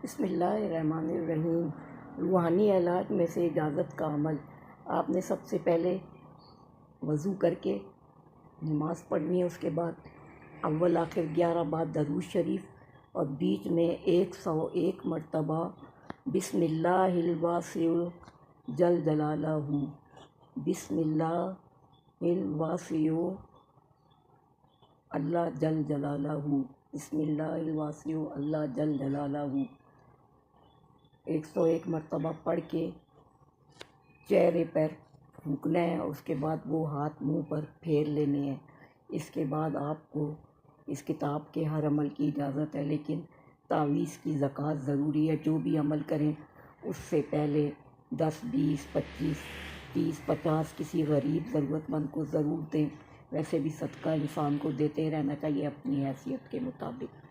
بسم اللہ الرحمن الرحیم۔ روحانی علاج میں سے اجازت کا عمل۔ آپ نے سب سے پہلے وضو کر کے نماز پڑھنی ہے، اس کے بعد اول آخر 11 بار درود شریف اور بیچ میں 101 مرتبہ بسم اللہ الواسع جل جلالہ، بسم اللہ الواسع اللہ جل جلالہ، بسم اللہ الواسع اللہ جل جلالہ 101 مرتبہ پڑھ کے چہرے پر پھونکنا ہے، اور اس کے بعد وہ ہاتھ منہ پر پھیر لینے ہیں۔ اس کے بعد آپ کو اس کتاب کے ہر عمل کی اجازت ہے، لیکن تعویذ کی زکوٰۃ ضروری ہے۔ جو بھی عمل کریں اس سے پہلے 10 20 25 30 50 کسی غریب ضرورت مند کو ضرور دیں۔ ویسے بھی صدقہ انسان کو دیتے رہنا چاہیے اپنی حیثیت کے مطابق۔